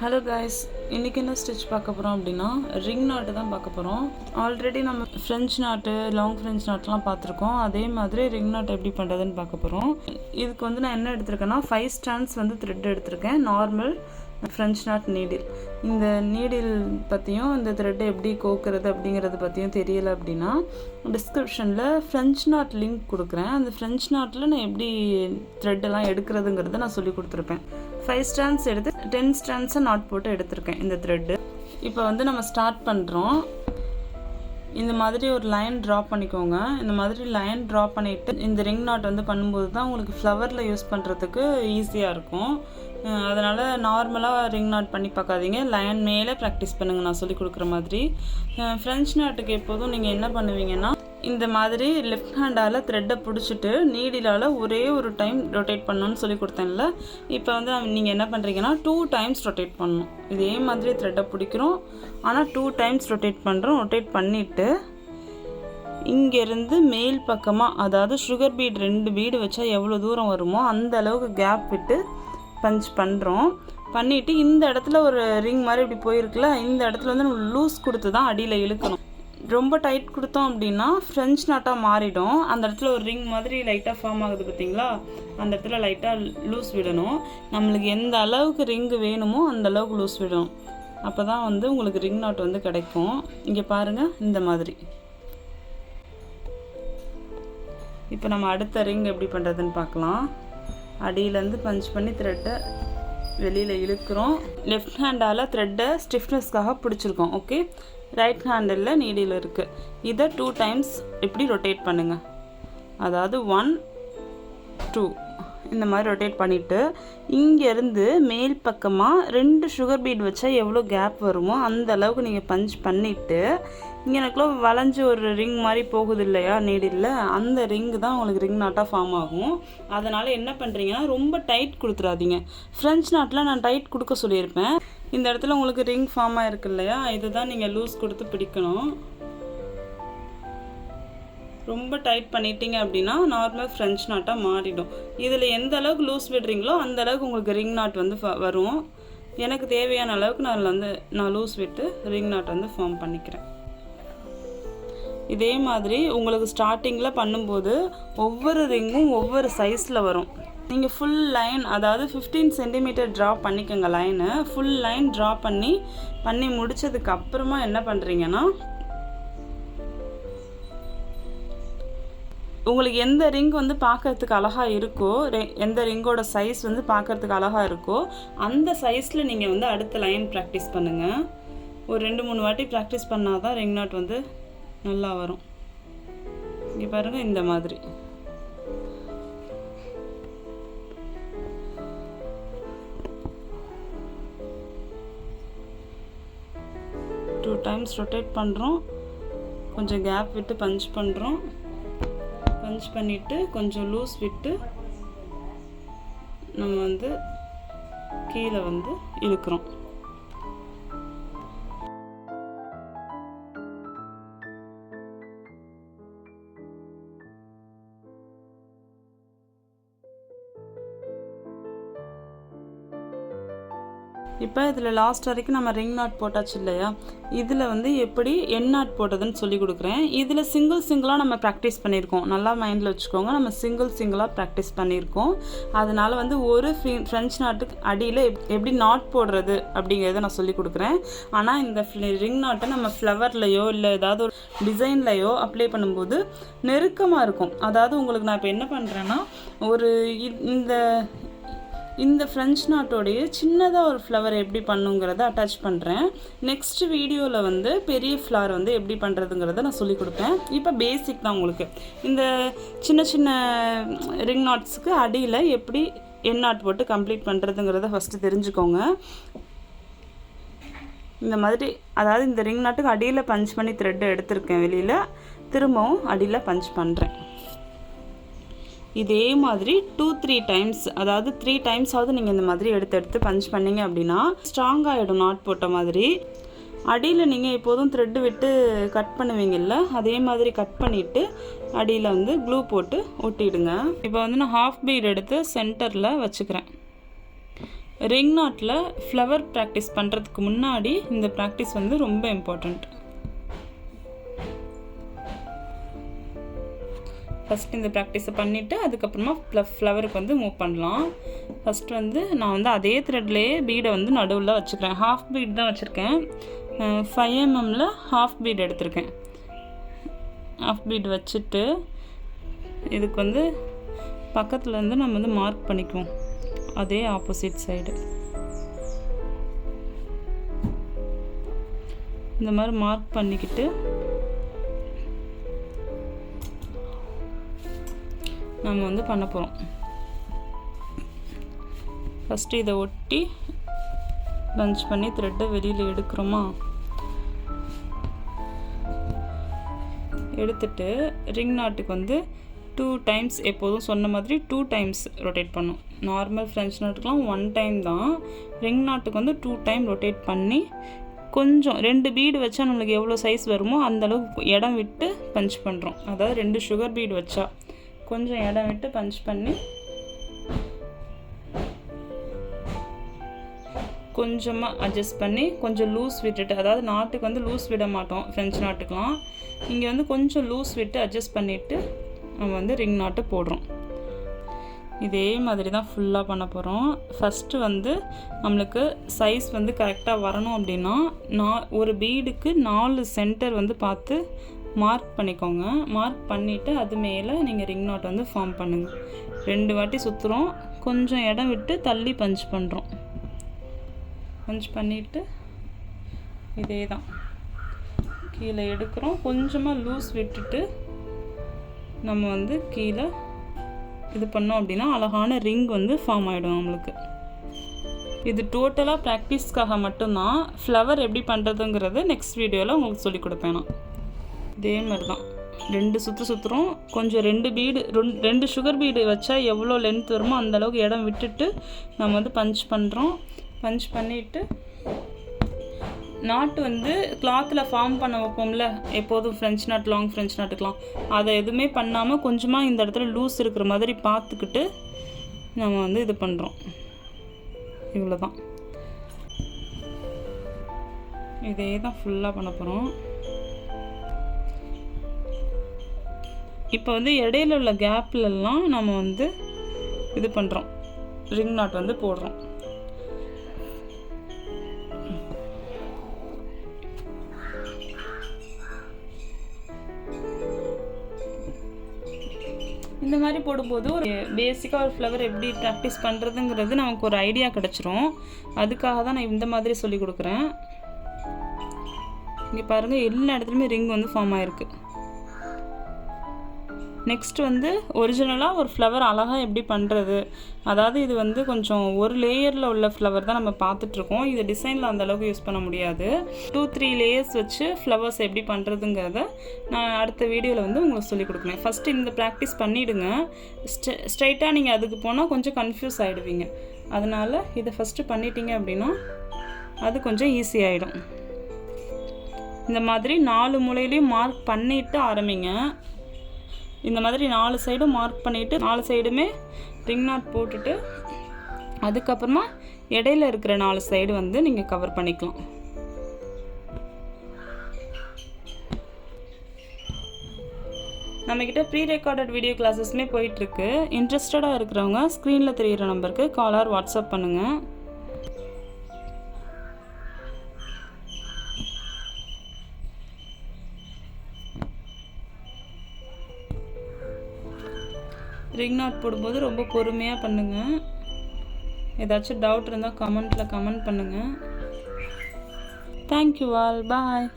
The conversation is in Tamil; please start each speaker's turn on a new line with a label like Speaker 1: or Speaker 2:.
Speaker 1: ஹலோ காய்ஸ், இன்றைக்கி என்ன ஸ்டிச் பார்க்க போகிறோம் அப்படின்னா ரிங் நாட்டு தான் பார்க்க போகிறோம். ஆல்ரெடி நம்ம ஃப்ரெஞ்ச் நாட்டு, லாங் ஃப்ரெஞ்ச் நாட்லாம் பார்த்துருக்கோம். அதே மாதிரி ரிங் நாட் எப்படி பண்ணுறதுன்னு பார்க்க போகிறோம். இதுக்கு வந்து நான் என்ன எடுத்திருக்கேன்னா 5 ஸ்டாண்ட்ஸ் வந்து த்ரெட் எடுத்திருக்கேன். Normal French not needle. இந்த நீடில் பற்றியும் இந்த த்ரெட்டை எப்படி கோக்குறது அப்படிங்கிறத பற்றியும் தெரியலை அப்படின்னா டிஸ்கிரிப்ஷனில் ஃப்ரெஞ்ச் நாட் லிங்க் கொடுக்குறேன். அந்த ஃப்ரெஞ்ச் நாட்டில் நான் எப்படி த்ரெட்டெல்லாம் எடுக்கிறதுங்கிறத நான் சொல்லி கொடுத்துருப்பேன். 5 ஸ்டாண்ட்ஸ் எடுத்து 10 ஸ்டாண்ட்ஸை நாட் போட்டு எடுத்திருக்கேன் இந்த த்ரெட்டு. இப்போ வந்து நம்ம ஸ்டார்ட் பண்ணுறோம். இந்த மாதிரி ஒரு லைன் ட்ரா பண்ணிக்கோங்க. இந்த மாதிரி லைன் ட்ரா பண்ணிவிட்டு இந்த ரிங் நாட் வந்து பண்ணும்போது தான் உங்களுக்கு ஃப்ளவரில் யூஸ் பண்ணுறதுக்கு ஈஸியாக இருக்கும். அதனால் நார்மலாக ரிங் நாட் பண்ணி பார்க்காதீங்க, லைன் மேலே ப்ராக்டிஸ் பண்ணுங்கள் நான் சொல்லி கொடுக்குற மாதிரி. ஃப்ரெஞ்ச் நாட்டுக்கு எப்போதும் நீங்கள் என்ன பண்ணுவீங்கன்னா இந்த மாதிரி லெஃப்ட் ஹேண்டால் த்ரெட்டை பிடிச்சிட்டு நீடிலால் ஒரே ஒரு டைம் ரொட்டேட் பண்ணணும்னு சொல்லி கொடுத்தேன்ல. இப்போ வந்து நீங்கள் என்ன பண்ணுறீங்கன்னா 2 டைம்ஸ் ரொட்டேட் பண்ணணும். இதே மாதிரி த்ரெட்டை பிடிக்கிறோம், ஆனால் 2 டைம்ஸ் ரொட்டேட் பண்ணுறோம். ரொட்டேட் பண்ணிவிட்டு இங்கேருந்து மேல் பக்கமாக, அதாவது சுகர் பீட் 2 பீடு வச்சா எவ்வளோ தூரம் வருமோ அந்த அளவுக்கு கேப் விட்டு பஞ்ச் பண்ணுறோம். பண்ணிவிட்டு இந்த இடத்துல ஒரு ரிங் மாதிரி இப்படி போயிருக்குல்ல, இந்த இடத்துல வந்து நம்ம லூஸ் கொடுத்து தான் அடியில் இழுக்கணும். ரொம்ப டைட் கொடுத்தோம் அப்படின்னா ஃப்ரெஞ்ச் நாட்டாக மாறிடும். அந்த இடத்துல ஒரு ரிங் மாதிரி லைட்டாக ஃபார்ம் ஆகுது பார்த்தீங்களா, அந்த இடத்துல லைட்டாக லூஸ் விடணும். நம்மளுக்கு எந்த அளவுக்கு ரிங்கு வேணுமோ அந்த அளவுக்கு லூஸ் விடணும். அப்போ தான் வந்து உங்களுக்கு ரிங் நாட் வந்து கிடைக்கும். இங்கே பாருங்கள், இந்த மாதிரி. இப்போ நம்ம அடுத்த ரிங் எப்படி பண்ணுறதுன்னு பார்க்கலாம். அடியிலேருந்து பஞ்ச் பண்ணி த்ரெட்டை வெளியில் இழுக்கிறோம். லெஃப்ட் ஹேண்டால் த்ரெட்டை ஸ்டிஃப்னஸ்க்காக பிடிச்சிருக்கோம். ஓகே, ரைட் ஹேண்டில் நீடில் இருக்குது. இதை 2 டைம்ஸ் இப்படி ரொட்டேட் பண்ணுங்கள். அதாவது 1 2 இந்த மாதிரி ரொட்டேட் பண்ணிவிட்டு இங்கேருந்து மேல் பக்கமாக 2 சுகர் பீட் வச்சா எவ்வளோ கேப் வருமோ அந்த அளவுக்கு நீங்கள் பஞ்ச் பண்ணிவிட்டு இங்கே எனக்குள்ள வளைஞ்சு ஒரு ரிங் மாதிரி போகுது இல்லையா நீடில், அந்த ரிங்கு தான் உங்களுக்கு ரிங் நாட்டாக ஃபார்ம் ஆகும். அதனால் என்ன பண்ணுறீங்கன்னா ரொம்ப டைட் கொடுத்துடாதீங்க. ஃப்ரெஞ்ச் நாட்டில் நான் டைட் கொடுக்க சொல்லியிருப்பேன். இந்த இடத்துல உங்களுக்கு ரிங் ஃபார்ம் ஆகிருக்கு இல்லையா, இதுதான் நீங்கள் லூஸ் கொடுத்து பிடிக்கணும். ரொம்ப டைட் பண்ணிட்டீங்க அப்படின்னா நார்மல் ஃப்ரெஞ்ச் நாட்டாக மாறிடும். இதில் எந்த அளவுக்கு லூஸ் விடுறீங்களோ அந்த அளவுக்கு உங்களுக்கு ரிங் நாட் வந்து வரும். எனக்கு தேவையான அளவுக்கு நான் லூஸ் விட்டு ரிங் நாட் வந்து ஃபார்ம் பண்ணிக்கிறேன். இதே மாதிரி உங்களுக்கு ஸ்டார்டிங்கில் பண்ணும்போது ஒவ்வொரு ரிங்கும் ஒவ்வொரு சைஸில் வரும். நீங்கள் ஃபுல் லைன், அதாவது 15 சென்டிமீட்டர் ட்ரா பண்ணிக்கோங்க. லைனை ஃபுல் லைன் ட்ரா பண்ணி முடித்ததுக்கு அப்புறமா என்ன பண்ணுறீங்கன்னா உங்களுக்கு எந்த ரிங் வந்து பார்க்குறதுக்கு அழகாக இருக்கோ, எந்த ரிங்கோட சைஸ் வந்து பார்க்குறதுக்கு அழகாக இருக்கோ அந்த சைஸில் நீங்கள் வந்து அடுத்த லைன் ப்ராக்டிஸ் பண்ணுங்கள். ஒரு 2-3 வாட்டி ப்ராக்டிஸ் பண்ணால் தான் ரிங் நாட் வந்து நல்லா வரும். இங்கே பாருங்கள், இந்த மாதிரி. டூ டைம்ஸ் ரொட்டேட் பண்ணுறோம், கொஞ்சம் கேப் விட்டு பஞ்ச் பண்ணுறோம். பஞ்ச் பண்ணிவிட்டு கொஞ்சம் லூஸ் விட்டு நம்ம வந்து கீழே வந்து இழுக்கிறோம். இப்போ இதில் லாஸ்ட் வரைக்கும் நம்ம ரிங் நாட் போட்டாச்சு இல்லையா, இதில் வந்து எப்படி என் நாட் போட்டதுன்னு சொல்லி கொடுக்குறேன். இதில் சிங்கிளாக நம்ம ப்ராக்டிஸ் பண்ணியிருக்கோம். நல்லா மைண்டில் வச்சுக்கோங்க, நம்ம சிங்கிளாக ப்ராக்டிஸ் பண்ணியிருக்கோம். அதனால் வந்து ஒரு ஃப்ரெஞ்ச் நாட்டுக்கு அடியில் எப்படி நாட் போடுறது அப்படிங்கிறத நான் சொல்லி கொடுக்குறேன். ஆனால் இந்த ரிங் நாட்டை நம்ம ஃப்ளவர்லையோ இல்லை ஏதாவது ஒரு டிசைன்லையோ அப்ளை பண்ணும்போது நெருக்கமாக இருக்கும். அதாவது உங்களுக்கு நான் இப்போ என்ன பண்ணுறேன்னா ஒரு இந்த ஃப்ரெஞ்ச் நாட்டோடைய சின்னதாக ஒரு ஃப்ளவர் எப்படி பண்ணுங்கிறத அட்டாச் பண்ணுறேன். நெக்ஸ்ட் வீடியோவில் வந்து பெரிய ஃப்ளவர் வந்து எப்படி பண்ணுறதுங்கிறத நான் சொல்லிக் கொடுப்பேன். இப்போ பேசிக் தான் உங்களுக்கு. இந்த சின்ன சின்ன ரிங் நாட்ஸுக்கு அடியில் எப்படி என் நாட் போட்டு கம்ப்ளீட் பண்ணுறதுங்கிறத ஃபஸ்ட்டு தெரிஞ்சுக்கோங்க. இந்த மாதிரி, அதாவது இந்த ரிங் நாட்டுக்கு அடியில் பஞ்ச் பண்ணி த்ரெட்டை எடுத்திருக்கேன் வெளியில், திரும்பவும் அடியில் பஞ்ச் பண்ணுறேன். இதே மாதிரி 2-3 டைம்ஸ், அதாவது 3 டைம்ஸாவது நீங்கள் இந்த மாதிரி எடுத்து பஞ்ச் பண்ணிங்க அப்படின்னா ஸ்ட்ராங் ஆகிடும் நாட் போட்ட மாதிரி. அடியில் நீங்கள் எப்போதும் த்ரெட்டு விட்டு கட் பண்ணுவீங்கள்ல, அதே மாதிரி கட் பண்ணிவிட்டு அடியில் வந்து க்ளூ போட்டு ஒட்டிடுங்க. இப்போ வந்து நான் 1/2 பீட் எடுத்து சென்டரில் வச்சுக்கிறேன். ரிங் நாட்டில் ஃப்ளவர் ப்ராக்டிஸ் பண்ணுறதுக்கு முன்னாடி இந்த ப்ராக்டிஸ் வந்து ரொம்ப இம்பார்ட்டண்ட். ஃபஸ்ட் இந்த ப்ராக்டிஸை பண்ணிவிட்டு அதுக்கப்புறமா ஃப்ளவருக்கு வந்து மூவ் பண்ணலாம். ஃபஸ்ட் வந்து நான் வந்து அதே த்ரெட்லேயே பீடை வந்து நடுவில் வச்சுக்கிறேன். ஹாஃப் பீட் தான் வச்சுருக்கேன். 5 mm ஹாஃப் பீட் எடுத்திருக்கேன். ஹாஃப் பீட் வச்சுட்டு இதுக்கு வந்து பக்கத்தில் வந்து நம்ம வந்து மார்க் பண்ணிக்குவோம். அதே ஆப்போசிட் சைடு இந்த மாதிரி மார்க் பண்ணிக்கிட்டு நம்ம வந்து பண்ண போகிறோம். ஃபஸ்ட்டு இதை ஒட்டி பஞ்ச் பண்ணி த்ரெட்டை வெளியில் எடுக்கிறோமா, எடுத்துட்டு ரிங் நாட்டுக்கு வந்து 2 times எப்போதும் சொன்ன மாதிரி 2 times ரொட்டேட் பண்ணும். நார்மல் ஃப்ரெஞ்ச் நாட்டுக்கெலாம் 1 time தான். ரிங் நாட்டுக்கு வந்து 2 time ரொட்டேட் பண்ணி கொஞ்சம் 2 பீடு வச்சா நம்மளுக்கு எவ்வளோ சைஸ் வருமோ அந்தளவுக்கு இடம் விட்டு பஞ்ச் பண்ணுறோம். அதாவது 2 சுகர் பீடு வச்சா கொஞ்சம் இடம் விட்டு பஞ்ச் பண்ணி கொஞ்சமாக அட்ஜஸ்ட் பண்ணி கொஞ்சம் லூஸ் விட்டுட்டு, அதாவது நாட்டுக்கு வந்து லூஸ் விட மாட்டோம் ஃப்ரெஞ்ச் நாட்டுக்கெலாம். இங்கே வந்து கொஞ்சம் லூஸ் விட்டு அட்ஜஸ்ட் பண்ணிவிட்டு நம்ம வந்து ரிங் நாட்டு போடுறோம். இதே மாதிரி தான் ஃபுல்லாக பண்ண போகிறோம். ஃபஸ்ட்டு வந்து நம்மளுக்கு சைஸ் வந்து கரெக்டாக வரணும் அப்படின்னா ஒரு பீடுக்கு 4 சென்டர் வந்து பார்த்து மார்க் பண்ணிக்கோங்க. மார்க் பண்ணிவிட்டு அது மேலே நீங்கள் ரிங் நாட் வந்து ஃபார்ம் பண்ணுங்கள். 2 வாட்டி சுற்றுறோம். கொஞ்சம் இடம் விட்டு தள்ளி பஞ்ச் பண்ணுறோம். பஞ்ச் பண்ணிவிட்டு இதே தான் கீழே எடுக்கிறோம். கொஞ்சமாக லூஸ் விட்டுட்டு நம்ம வந்து கீழே இது பண்ணோம் அப்படின்னா அழகான ரிங் வந்து ஃபார்ம் ஆகிடும் நம்மளுக்கு. இது டோட்டலாக ப்ராக்டிஸ்க்காக மட்டும்தான். ஃப்ளவர் எப்படி பண்ணுறதுங்கிறது நெக்ஸ்ட் வீடியோவில் உங்களுக்கு சொல்லிக் கொடுப்பேன் நான். இதே மாதிரி தான் 2 சுற்றுறோம். கொஞ்சம் 2 சுகர் பீடு வச்சா எவ்வளோ லென்த் வருமோ அந்தளவுக்கு இடம் விட்டுட்டு நம்ம வந்து பஞ்ச் பண்ணுறோம். பஞ்ச் பண்ணிவிட்டு நாட்டு வந்து கிளாத்தில் ஃபார்ம் பண்ண வைப்போம்ல எப்போதும் ஃப்ரெஞ்ச் நாட், லாங் ஃப்ரெஞ்ச் நாட்டுக்கெலாம், அதை எதுவுமே பண்ணாமல் கொஞ்சமாக இந்த இடத்துல லூஸ் இருக்கிற மாதிரி பார்த்துக்கிட்டு நம்ம வந்து இது பண்ணுறோம். இவ்வளோ தான். இதே தான் ஃபுல்லாக பண்ண போகிறோம். இப்போ வந்து இடையில உள்ள கேப்லலாம் நம்ம வந்து இது பண்ணுறோம், ரிங் நாட் வந்து போடுறோம். இந்த மாதிரி போடும்போது ஒரு பேசிக்காக ஒரு ஃப்ளவர் எப்படி ப்ராக்டிஸ் பண்ணுறதுங்கிறது நமக்கு ஒரு ஐடியா கிடச்சிரும். அதுக்காக தான் நான் இந்த மாதிரி சொல்லி கொடுக்குறேன். இங்கே பாருங்கள், எல்லா இடத்துலையுமே ரிங் வந்து ஃபார்ம் ஆகிருக்கு. நெக்ஸ்ட் வந்து ஒரிஜினலாக ஒரு ஃப்ளவர் அழகாக எப்படி பண்ணுறது, அதாவது இது வந்து கொஞ்சம் ஒரு லேயரில் உள்ள ஃப்ளவர் தான் நம்ம பார்த்துட்ருக்கோம். இது டிசைனில் அந்தளவுக்கு யூஸ் பண்ண முடியாது. 2-3 லேயர்ஸ் வச்சு ஃப்ளவர்ஸ் எப்படி பண்ணுறதுங்கிறத நான் அடுத்த வீடியோவில் வந்து உங்களுக்கு சொல்லிக் கொடுக்குறேன். ஃபஸ்ட்டு இந்த ப்ராக்டிஸ் பண்ணிவிடுங்க. ஸ்ட்ரைட்டாக நீங்கள் அதுக்கு போனால் கொஞ்சம் கன்ஃபியூஸ் ஆகிடுவீங்க. அதனால் இதை ஃபஸ்ட்டு பண்ணிட்டீங்க அப்படின்னா அது கொஞ்சம் ஈஸியாகிடும். இந்த மாதிரி 4 மூலையிலையும் மார்க் பண்ணிவிட்டு ஆரம்பிங்க. இந்த மாதிரி 4 சைடும் மார்க் பண்ணிவிட்டு 4 சைடுமே ரிங் நாட் போட்டுட்டு அதுக்கப்புறமா இடையில இருக்கிற 4 சைடு வந்து நீங்கள் கவர் பண்ணிக்கலாம். நம்மக்கிட்ட ப்ரீ ரெக்கார்டட் வீடியோ கிளாஸஸ்மே போயிட்டுருக்கு. இன்ட்ரெஸ்டடாக இருக்கிறவங்க ஸ்க்ரீனில் தெரிகிற நம்பருக்கு கால் ஆர் வாட்ஸ்அப் பண்ணுங்கள். ரிங் நாட் போடும்போது ரொம்ப பொறுமையாக பண்ணுங்கள். ஏதாச்சும் டவுட் இருந்தால் கமெண்ட் பண்ணுங்கள். தேங்க்யூ ஆல், பாய்.